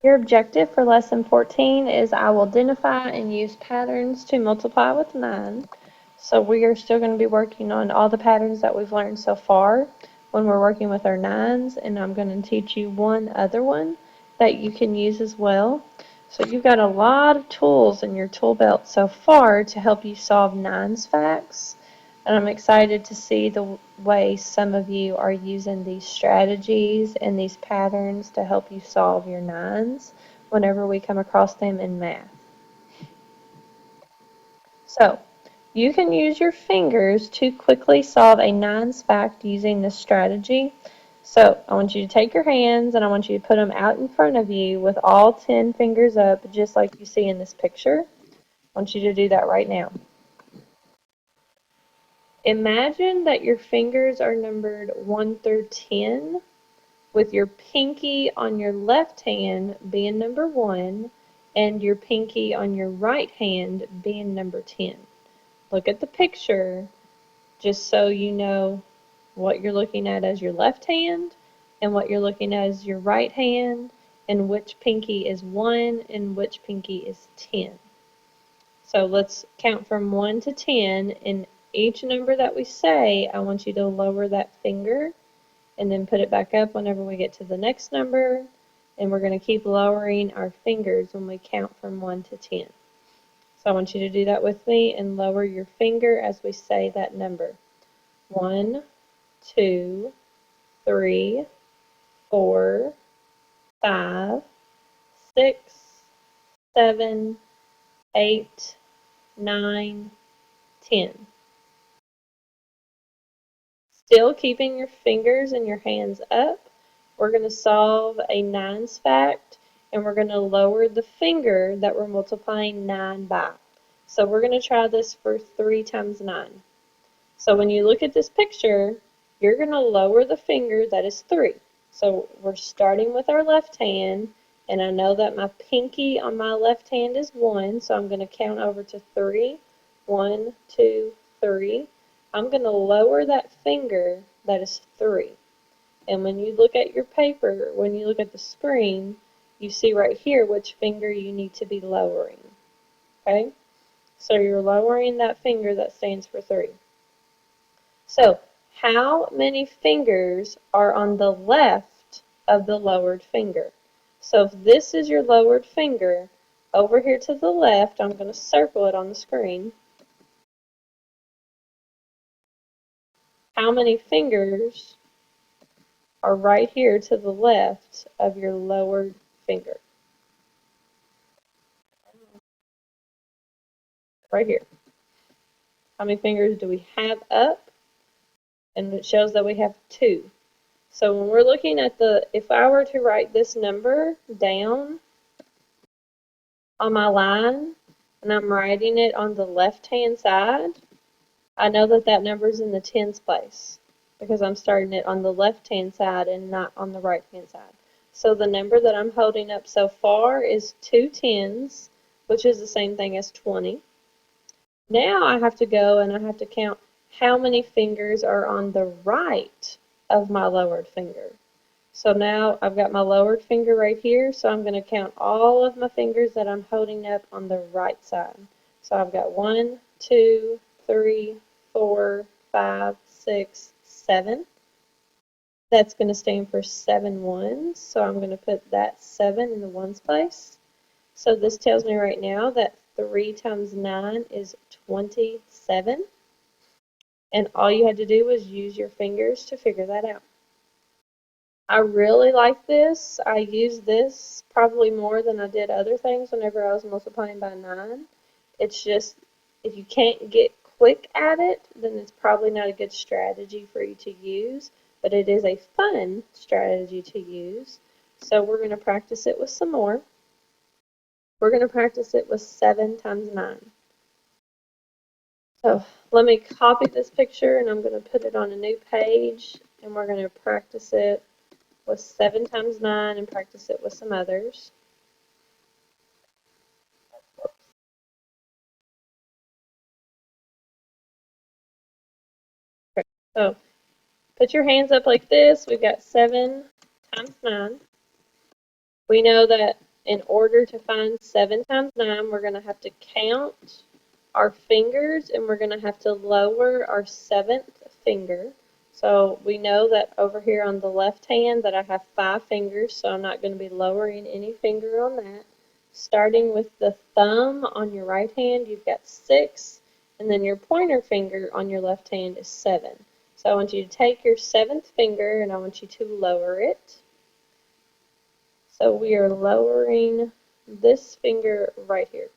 Your objective for lesson 14 is I will identify and use patterns to multiply with 9. So we are still going to be working on all the patterns that we've learned so far when we're working with our 9s, and I'm going to teach you one other one that you can use as well. So you've got a lot of tools in your tool belt so far to help you solve 9s facts. And I'm excited to see the way some of you are using these strategies and these patterns to help you solve your 9s whenever we come across them in math. So, you can use your fingers to quickly solve a 9s fact using this strategy. So, I want you to take your hands and I want you to put them out in front of you with all 10 fingers up, just like you see in this picture. I want you to do that right now. Imagine that your fingers are numbered 1 through 10, with your pinky on your left hand being number 1 and your pinky on your right hand being number 10. Look at the picture just so you know what you're looking at as your left hand and what you're looking at as your right hand, and which pinky is 1 and which pinky is 10. So let's count from 1 to 10, and each number that we say, I want you to lower that finger and then put it back up whenever we get to the next number, and we're going to keep lowering our fingers when we count from 1 to 10. So I want you to do that with me and lower your finger as we say that number. 1, 2, 3, 4, 5, 6, 7, 8, 9, 10. Still keeping your fingers and your hands up, we're going to solve a 9s fact, and we're going to lower the finger that we're multiplying 9 by. So we're going to try this for 3 times 9. So when you look at this picture, you're going to lower the finger that is 3. So we're starting with our left hand, and I know that my pinky on my left hand is 1, so I'm going to count over to 3. 1, 2, 3. I'm going to lower that finger that is 3. And when you look at your paper, when you look at the screen, you see right here which finger you need to be lowering. Okay? So you're lowering that finger that stands for 3. So, how many fingers are on the left of the lowered finger? So if this is your lowered finger, over here to the left, I'm going to circle it on the screen. How many fingers are right here to the left of your lowered finger? Right here. How many fingers do we have up? And it shows that we have 2. So when we're looking at if I were to write this number down on my line, and I'm writing it on the left-hand side, I know that that number is in the tens place because I'm starting it on the left-hand side and not on the right-hand side. So the number that I'm holding up so far is 2 tens, which is the same thing as 20. Now I have to go and I have to count how many fingers are on the right of my lowered finger. So now I've got my lowered finger right here, so I'm going to count all of my fingers that I'm holding up on the right side. So I've got 1, 2, 3, 4, 5, 6, 7. That's going to stand for 7 ones, so I'm going to put that 7 in the ones place. So this tells me right now that 3 times 9 is 27. And all you had to do was use your fingers to figure that out. I really like this. I use this probably more than I did other things whenever I was multiplying by 9. It's just, if you can't get quick at it, then it's probably not a good strategy for you to use, but it is a fun strategy to use. So we're going to practice it with some more. We're going to practice it with 7 times 9. So let me copy this picture and I'm going to put it on a new page, and we're going to practice it with 7 times 9 and practice it with some others. Okay, so put your hands up like this. We've got 7 times 9. We know that in order to find 7 times 9, we're going to have to count our fingers, and we're going to have to lower our 7th finger. So we know that over here on the left hand that I have 5 fingers, so I'm not going to be lowering any finger on that. Starting with the thumb on your right hand, you've got 6, and then your pointer finger on your left hand is 7. So I want you to take your 7th finger and I want you to lower it. So we are lowering this finger right here.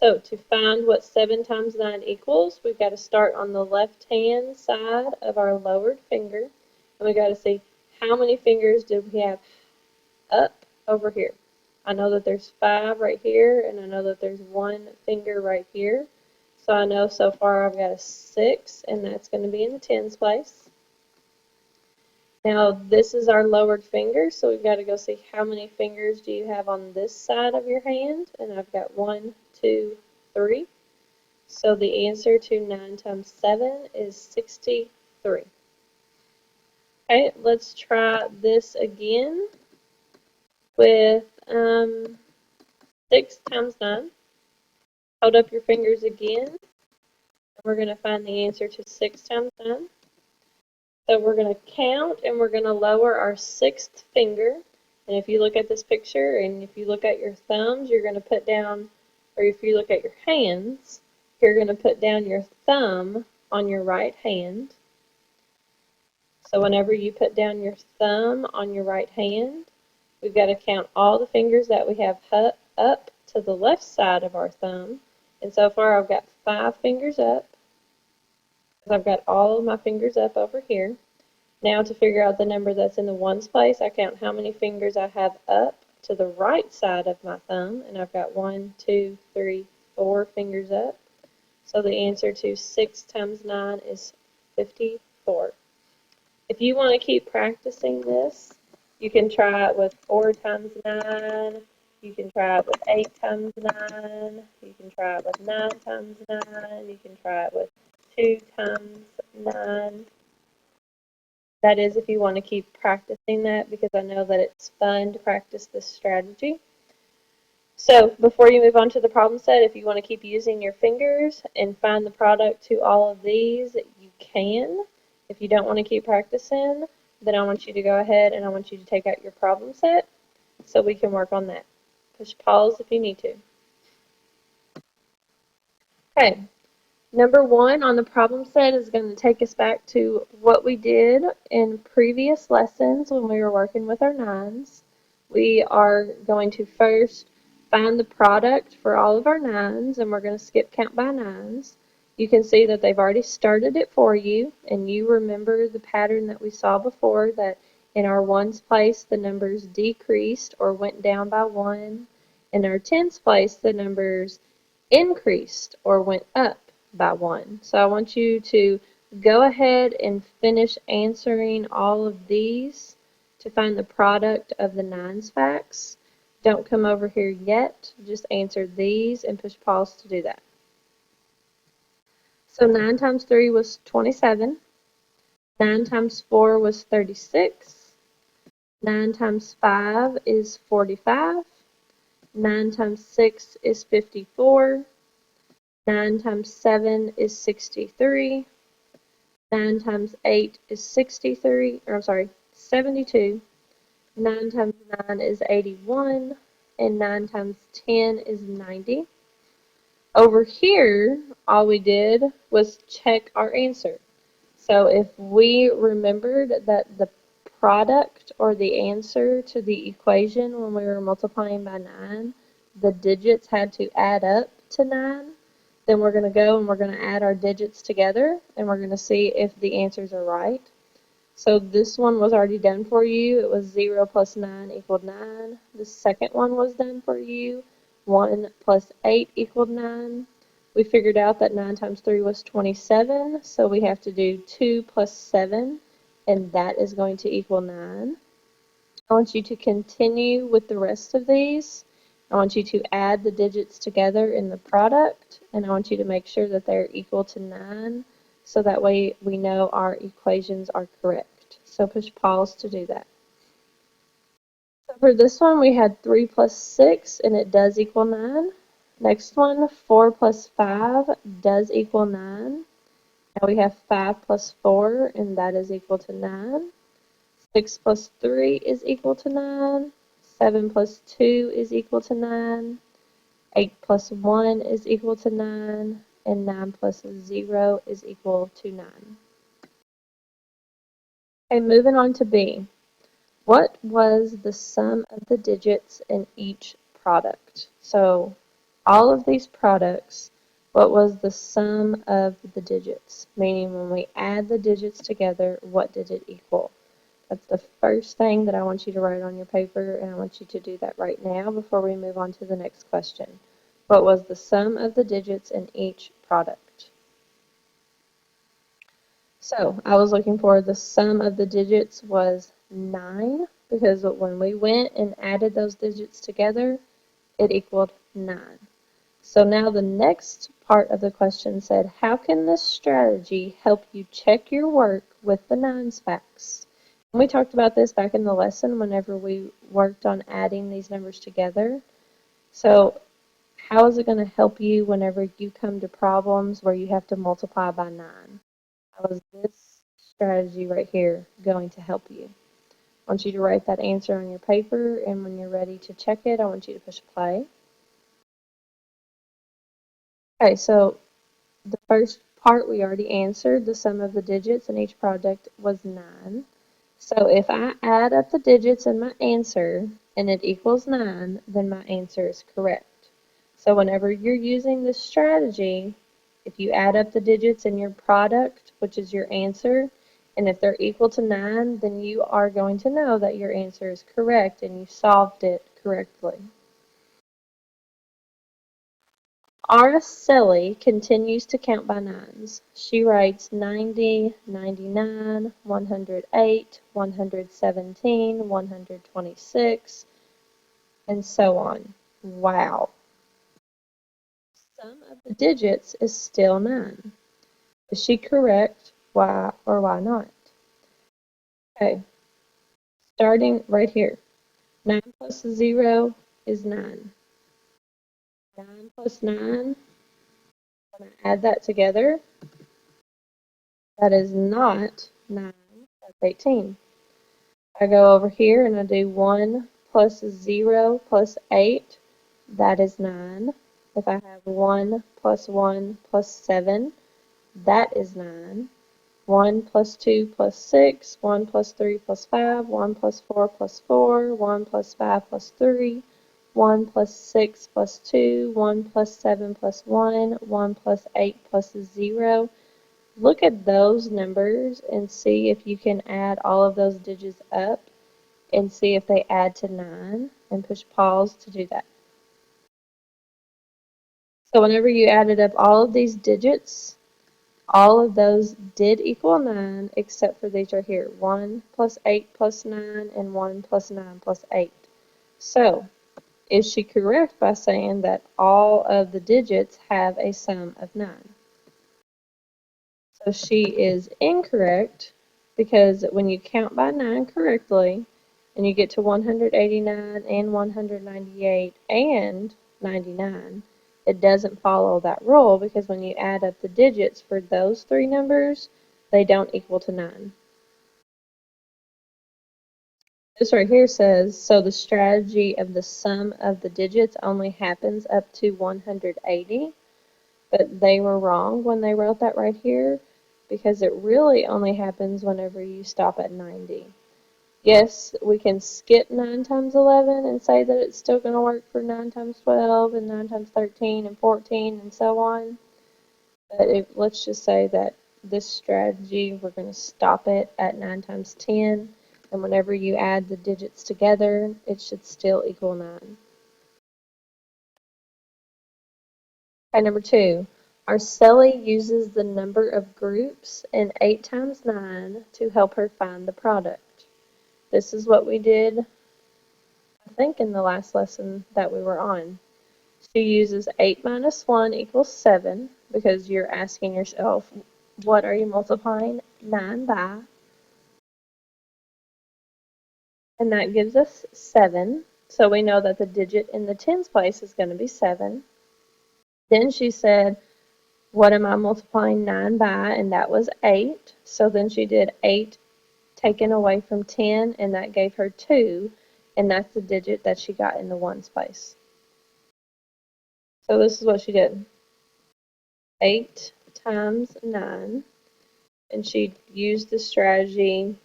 So to find what 7 times 9 equals, we've got to start on the left-hand side of our lowered finger. And we've got to see how many fingers do we have up over here. I know that there's 5 right here, and I know that there's 1 finger right here. So I know so far I've got a 6, and that's going to be in the tens place. Now this is our lowered finger, so we've got to go see how many fingers do you have on this side of your hand, and I've got 1, 2, 3. So the answer to 9 times 7 is 63. Okay, let's try this again with 6 times 9. Hold up your fingers again, and we're going to find the answer to 6 times 9. So we're going to count and we're going to lower our 6th finger. And if you look at this picture and if you look at your thumbs, you're going to put down, or if you look at your hands, you're going to put down your thumb on your right hand. So whenever you put down your thumb on your right hand, we've got to count all the fingers that we have up to the left side of our thumb. And so far I've got 5 fingers up. I've got all of my fingers up over here. Now to figure out the number that's in the ones place, I count how many fingers I have up to the right side of my thumb, and I've got 1, 2, 3, 4 fingers up. So the answer to 6 times 9 is 54. If you want to keep practicing this, you can try it with 4 times 9, you can try it with 8 times 9, you can try it with 9 times 9, you can try it with 2 times 9. That is if you want to keep practicing that, because I know that it's fun to practice this strategy. So before you move on to the problem set, if you want to keep using your fingers and find the product to all of these, you can. If you don't want to keep practicing, then I want you to go ahead and I want you to take out your problem set so we can work on that. Push pause if you need to. Okay. Number 1 on the problem set is going to take us back to what we did in previous lessons when we were working with our nines. We are going to first find the product for all of our nines, and we're going to skip count by nines. You can see that they've already started it for you, and you remember the pattern that we saw before, that in our ones place the numbers decreased or went down by 1. In our tens place the numbers increased or went up by 1. So I want you to go ahead and finish answering all of these to find the product of the nines facts. Don't come over here yet, just answer these and push pause to do that. So 9 times 3 was 27, 9 times 4 was 36, 9 times 5 is 45, 9 times 6 is 54, 9 times 7 is 63, 9 times 8 is 72, 9 times 9 is 81, and 9 times 10 is 90. Over here, all we did was check our answer. So if we remembered that the product or the answer to the equation when we were multiplying by 9, the digits had to add up to 9, then we're going to go and we're going to add our digits together and we're going to see if the answers are right. So this one was already done for you. It was 0 plus 9 equaled 9. The second one was done for you. 1 plus 8 equaled 9. We figured out that 9 times 3 was 27, so we have to do 2 plus 7, and that is going to equal 9. I want you to continue with the rest of these. I want you to add the digits together in the product, and I want you to make sure that they're equal to 9, so that way we know our equations are correct. So push pause to do that. So for this one, we had 3 plus 6, and it does equal 9. Next one, 4 plus 5 does equal 9. Now we have 5 plus 4, and that is equal to 9. 6 plus 3 is equal to 9. 7 plus 2 is equal to 9. 8 plus 1 is equal to 9. And 9 plus 0 is equal to 9. Okay, moving on to B. What was the sum of the digits in each product? So all of these products, what was the sum of the digits? Meaning when we add the digits together, what did it equal? That's the first thing that I want you to write on your paper, and I want you to do that right now before we move on to the next question. What was the sum of the digits in each product? So I was looking for the sum of the digits was 9, because when we went and added those digits together, it equaled 9. So now the next part of the question said, how can this strategy help you check your work with the nines facts? And we talked about this back in the lesson whenever we worked on adding these numbers together. So how is it going to help you whenever you come to problems where you have to multiply by 9? How is this strategy right here going to help you? I want you to write that answer on your paper, and when you're ready to check it, I want you to push play. Okay, so the first part we already answered. The sum of the digits in each product was 9. So if I add up the digits in my answer and it equals 9, then my answer is correct. So whenever you're using this strategy, if you add up the digits in your product, which is your answer, and if they're equal to 9, then you are going to know that your answer is correct and you solved it correctly. Araceli continues to count by nines. She writes 90, 99, 108, 117, 126, and so on. Wow. Sum of the digits is still 9. Is she correct? Why or why not? Okay, starting right here. 9 plus 0 is 9. 9 plus 9, when I add that together, that is not 9, that's 18. I go over here and I do 1 plus 0 plus 8, that is 9. If I have 1 plus 7, that is 9. 1 plus 2 plus 6, 1 plus 3 plus 5, 1 plus 4 plus 4, 1 plus 5 plus 3, 1 plus 6 plus 2, 1 plus 7 plus 1, 1 plus 8 plus 0. Look at those numbers and see if you can add all of those digits up and see if they add to 9, and push pause to do that. So whenever you added up all of these digits, all of those did equal 9 except for these right here, 1 plus 8 plus 9 and 1 plus 9 plus 8. So is she correct by saying that all of the digits have a sum of 9? So she is incorrect, because when you count by 9 correctly and you get to 189 and 198 and 99, it doesn't follow that rule, because when you add up the digits for those three numbers, they don't equal to 9. This right here says, so the strategy of the sum of the digits only happens up to 180. But they were wrong when they wrote that right here, because it really only happens whenever you stop at 90. Yes, we can skip 9 times 11 and say that it's still going to work for 9 times 12 and 9 times 13 and 14 and so on. But let's just say that this strategy, we're going to stop it at 9 times 10. And whenever you add the digits together, it should still equal 9. Okay, number 2. Araceli uses the number of groups in 8 times 9 to help her find the product. This is what we did, I think, in the last lesson that we were on. She uses 8 minus 1 equals 7, because you're asking yourself, what are you multiplying 9 by? and that gives us 7. So we know that the digit in the tens place is going to be 7. Then she said, what am I multiplying 9 by? And that was 8. So then she did 8 taken away from 10, and that gave her 2, and that's the digit that she got in the ones place. So this is what she did. 8 times 9, and she used the strategy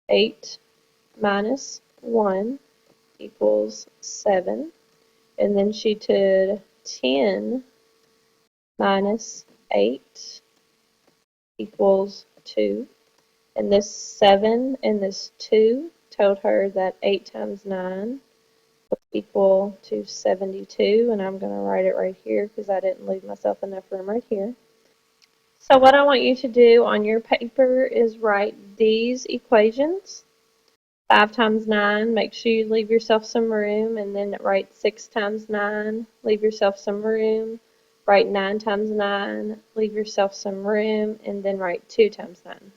8 minus 1 equals 7, and then she did 10 minus 8 equals 2, and this 7 and this 2 told her that 8 times 9 was equal to 72, and I'm going to write it right here because I didn't leave myself enough room right here. So what I want you to do on your paper is write these equations. 5 times 9, make sure you leave yourself some room, and then write 6 times 9, leave yourself some room. Write 9 times 9, leave yourself some room, and then write 2 times 9.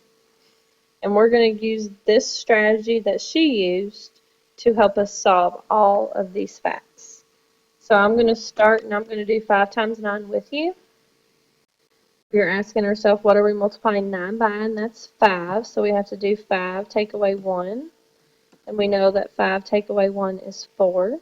And we're going to use this strategy that she used to help us solve all of these facts. So I'm going to start, and I'm going to do 5 times 9 with you. You're asking yourself, what are we multiplying 9 by? And that's 5. So we have to do 5, take away 1. And we know that 5 take away 1 is 4.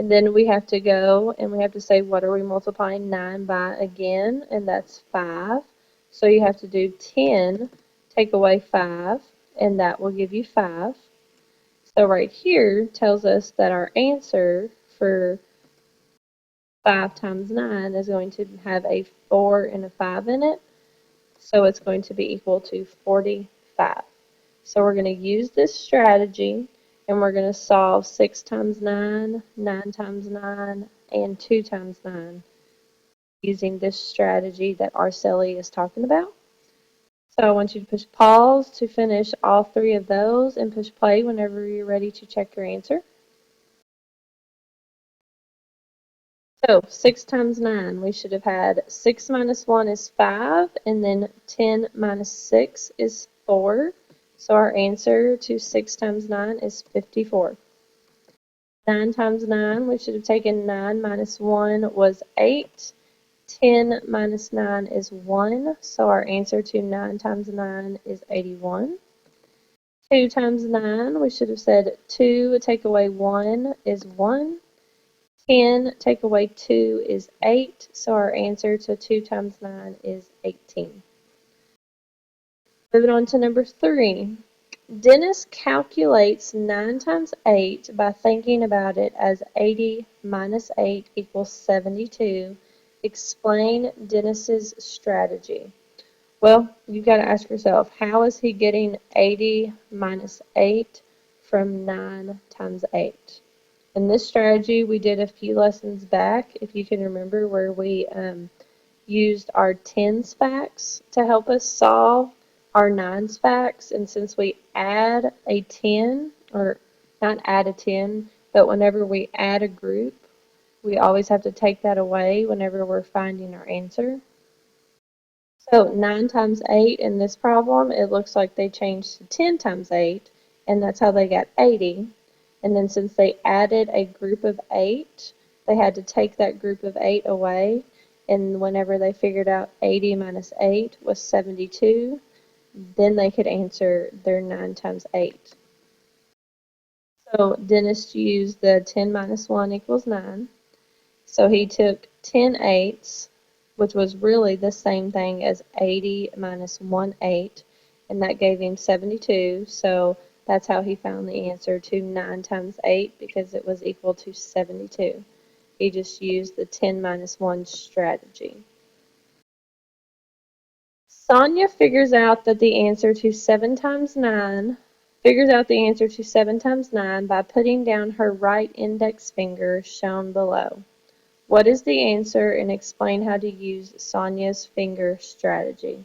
And then we have to go and we have to say, what are we multiplying 9 by again? And that's 5. So you have to do 10, take away 5, and that will give you 5. So right here tells us that our answer for 5 times 9 is going to have a 4 and a 5 in it. So it's going to be equal to 45. So we're going to use this strategy, and we're going to solve 6 times 9, 9 times 9, and 2 times 9 using this strategy that Araceli is talking about. So I want you to push pause to finish all 3 of those and push play whenever you're ready to check your answer. So 6 times 9, we should have had 6 minus 1 is 5, and then 10 minus 6 is 4. So our answer to 6 times 9 is 54. 9 times 9, we should have taken 9 minus 1 was 8. 10 minus 9 is 1, so our answer to 9 times 9 is 81. 2 times 9, we should have said 2 take away 1 is 1. 10 take away 2 is 8, so our answer to 2 times 9 is 18. Moving on to number 3. Dennis calculates 9 times 8 by thinking about it as 80 minus 8 equals 72. Explain Dennis's strategy. Well, you've got to ask yourself, how is he getting 80 minus 8 from 9 times 8? In this strategy, we did a few lessons back, if you can remember, where we used our tens facts to help us solve our nines facts. And since we add a 10, or not add a 10, but whenever we add a group, we always have to take that away whenever we're finding our answer. So 9 times 8 in this problem, it looks like they changed to 10 times 8, and that's how they got 80. And then since they added a group of 8, they had to take that group of 8 away. And whenever they figured out 80 minus 8 was 72, then they could answer their 9 times 8. So Dennis used the 10 minus 1 equals 9. So he took 10 eighths, which was really the same thing as 80 minus 1 8, and that gave him 72. So that's how he found the answer to 9 times 8, because it was equal to 72. He just used the 10 minus 1 strategy. Sonia figures out the answer to 7 times 9 by putting down her right index finger shown below. What is the answer, and explain how to use Sonia's finger strategy.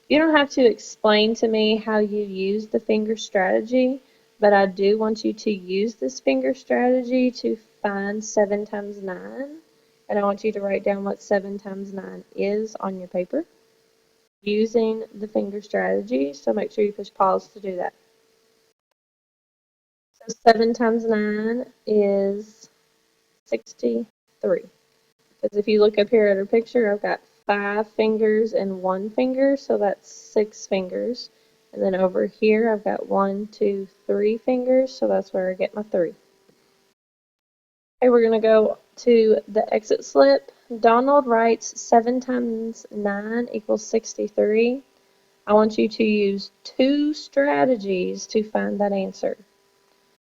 You don't have to explain to me how you use the finger strategy, but I do want you to use this finger strategy to find 7 times 9, and I want you to write down what 7 times 9 is on your paper using the finger strategy, so make sure you push pause to do that. So 7 times 9 is 63. Because if you look up here at her picture, I've got 5 fingers and 1 finger, so that's 6 fingers. And then over here, I've got 1, 2, 3 fingers, so that's where I get my 3. Okay, we're going to go to the exit slip. Donald writes 7 times 9 equals 63. I want you to use 2 strategies to find that answer.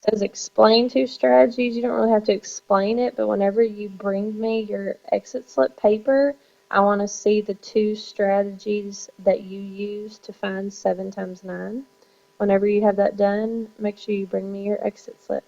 It says explain 2 strategies. You don't really have to explain it, but whenever you bring me your exit slip paper, I want to see the 2 strategies that you use to find 7 times 9. Whenever you have that done, make sure you bring me your exit slip.